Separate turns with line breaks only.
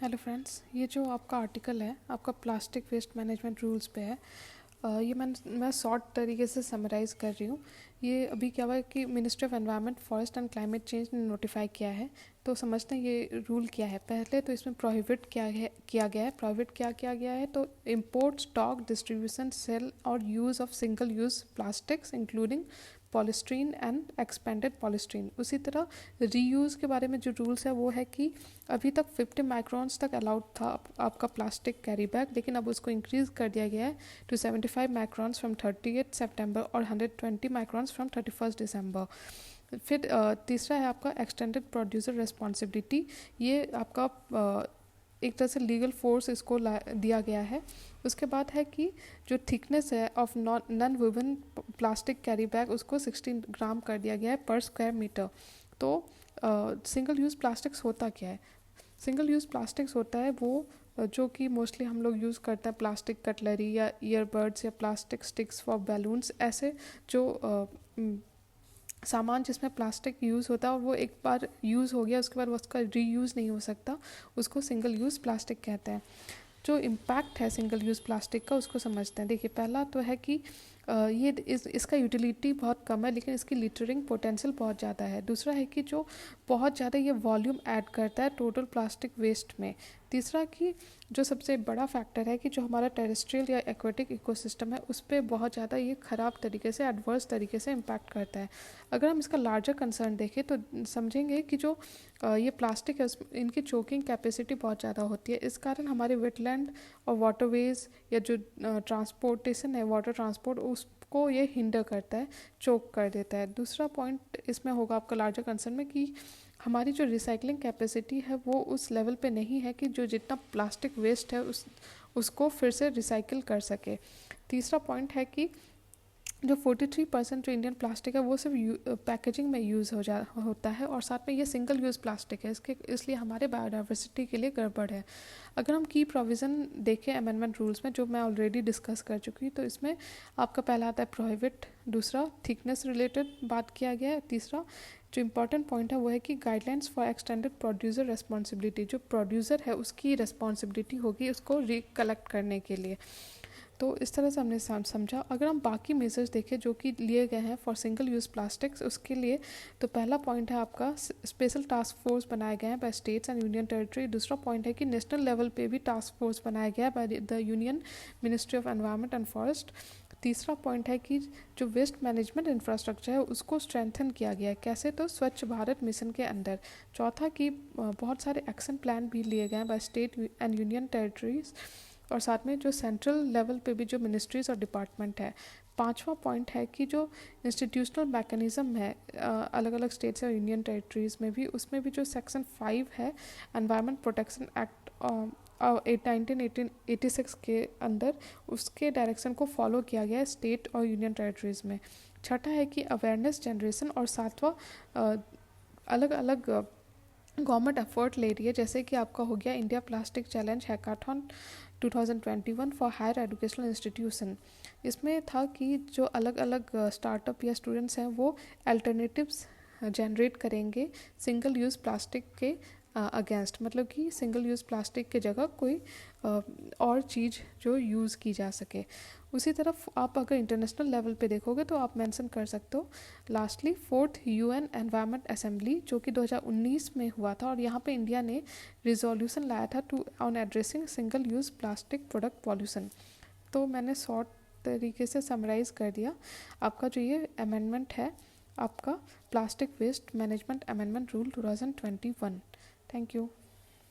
Hello friends, ये जो आपका आर्टिकल है आपका प्लास्टिक वेस्ट मैनेजमेंट रूल्स पे है। ये मैं शॉर्ट तरीके से समराइज़ कर रही हूँ। ये अभी क्या हुआ है कि ministry of environment forest and climate change ने नोटिफाई किया है। तो समझते हैं ये रूल क्या है। पहले तो इसमें प्रोहिबिट किया गया है। प्रोहिबिट क्या किया गया है तो इम्पोर्ट, स्टॉक, डिस्ट्रीब्यूशन, सेल और use of single use plastics including polystyrene and expanded polystyrene. उसी तरह रीयूज़ के बारे में जो रूल्स है वो है कि अभी तक 50 माइक्रॉन्स तक अलाउड था आपका प्लास्टिक कैरी बैग, लेकिन अब उसको इंक्रीज़ कर दिया गया है टू 75 माइक्रॉन्स फ्रॉम 30 सितंबर और 120 माइक्रॉन्स फ्रॉम 31 दिसंबर। फिर तीसरा है आपका एक्सटेंडेड प्रोड्यूसर रिस्पॉन्सिबिलिटी। ये आपका एक तरह से लीगल फोर्स इसको दिया गया है। उसके बाद है कि जो थिकनेस है of non woven plastic carry bag उसको 16 ग्राम कर दिया गया है पर स्क्वायर मीटर। तो सिंगल यूज़ प्लास्टिक्स होता क्या है? सिंगल यूज़ प्लास्टिक्स होता है वो जो कि मोस्टली हम लोग यूज़ करते हैं प्लास्टिक कटलरी या ईयरबड्स या प्लास्टिक स्टिक्स फॉर बैलून्स, ऐसे जो सामान जिसमें प्लास्टिक यूज़ होता है और वो एक बार यूज़ हो गया उसके बाद उसका रीयूज़ नहीं हो सकता, उसको सिंगल यूज़ प्लास्टिक कहते हैं। जो इम्पैक्ट है सिंगल यूज़ प्लास्टिक का उसको समझते हैं। देखिए, पहला तो है कि ये इसका यूटिलिटी बहुत कम है लेकिन इसकी लिटरिंग पोटेंशियल बहुत ज़्यादा है। दूसरा है कि जो बहुत ज़्यादा ये वॉल्यूम ऐड करता है टोटल प्लास्टिक वेस्ट में। तीसरा कि जो सबसे बड़ा फैक्टर है कि जो हमारा टेरेस्ट्रियल या एक्वेटिक इकोसिस्टम है उस पर बहुत ज़्यादा ये ख़राब तरीके से, एडवर्स तरीके से इम्पैक्ट करता है। अगर हम इसका लार्जर कंसर्न देखें तो समझेंगे कि जो ये प्लास्टिक है इनकी चोकिंग कैपेसिटी बहुत ज़्यादा होती है। इस कारण हमारे वेटलैंड और वाटरवेज या जो ट्रांसपोर्टेशन है, वाटर ट्रांसपोर्ट, उसको ये हिंडर करता है, चोक कर देता है। दूसरा पॉइंट इसमें होगा आपका लार्जर कंसर्न में कि हमारी जो रिसाइकलिंग कैपेसिटी है वो उस लेवल पे नहीं है कि जो जितना प्लास्टिक वेस्ट है उसको फिर से रिसाइकिल कर सके। तीसरा पॉइंट है कि जो 43% जो इंडियन प्लास्टिक है वो सिर्फ पैकेजिंग में यूज़ होता है और साथ में ये सिंगल यूज़ प्लास्टिक है, इसलिए हमारे बायोडाइवर्सिटी के लिए गड़बड़ है। अगर हम की प्रोविज़न देखें अमेंडमेंट रूल्स में, जो मैं ऑलरेडी डिस्कस कर चुकी हूँ, तो इसमें आपका पहला आता है प्रोहिबिट, दूसरा थिकनेस रिलेटेड बात किया गया है, तीसरा जो इम्पॉर्टेंट पॉइंट है वो है कि guidelines for extended producer responsibility, जो प्रोड्यूसर है उसकी रिस्पॉन्सिबिलिटी होगी उसको रिकलेक्ट करने के लिए। तो इस तरह से हमने समझा। अगर हम बाकी मेजर्स देखें जो कि लिए गए हैं फॉर सिंगल यूज़ प्लास्टिक्स, उसके लिए तो पहला पॉइंट है आपका स्पेशल टास्क फोर्स बनाए गए हैं by states and union territory. दूसरा पॉइंट है कि नेशनल लेवल पे भी टास्क फोर्स बनाया गया है by the union ministry of environment and forest. तीसरा पॉइंट है कि जो वेस्ट मैनेजमेंट इंफ्रास्ट्रक्चर है उसको स्ट्रेंथन किया गया है। कैसे? तो स्वच्छ भारत मिशन के अंदर। चौथा कि बहुत सारे एक्शन प्लान भी लिए गए हैं by state and union territories और साथ में जो सेंट्रल लेवल पे भी जो मिनिस्ट्रीज़ और डिपार्टमेंट है। पांचवा पॉइंट है कि जो इंस्टीट्यूशनल मैकेनिज़्म है अलग अलग स्टेट्स और यूनियन टेरिटरीज़ में भी, उसमें भी जो सेक्शन 5 है एनवायरनमेंट प्रोटेक्शन एक्ट 1986 के अंदर, उसके डायरेक्शन को फॉलो किया गया है स्टेट और यूनियन टेरिटरीज़ में। छठा है कि अवेयरनेस जनरेशन और सातवां अलग अलग गवर्नमेंट एफर्ट ले रही है, जैसे कि आपका हो गया India plastic challenge hackathon 2021 for higher educational institution. इसमें था कि जो अलग अलग स्टार्टअप या स्टूडेंट्स हैं वो अल्टरनेटिव्स जनरेट करेंगे सिंगल यूज़ प्लास्टिक के अगेंस्ट, मतलब कि सिंगल यूज़ प्लास्टिक की जगह कोई और चीज़ जो यूज़ की जा सके। उसी तरफ आप अगर इंटरनेशनल लेवल पे देखोगे तो आप मेंशन कर सकते हो lastly 4th UN environment assembly, जो कि 2019 में हुआ था और यहाँ पे इंडिया ने रिजोल्यूशन लाया था to on addressing single use plastic product pollution. तो मैंने शॉर्ट तरीके से समराइज़ कर दिया आपका जो ये अमेंडमेंट है आपका plastic waste management amendment rule 2021। Thank you.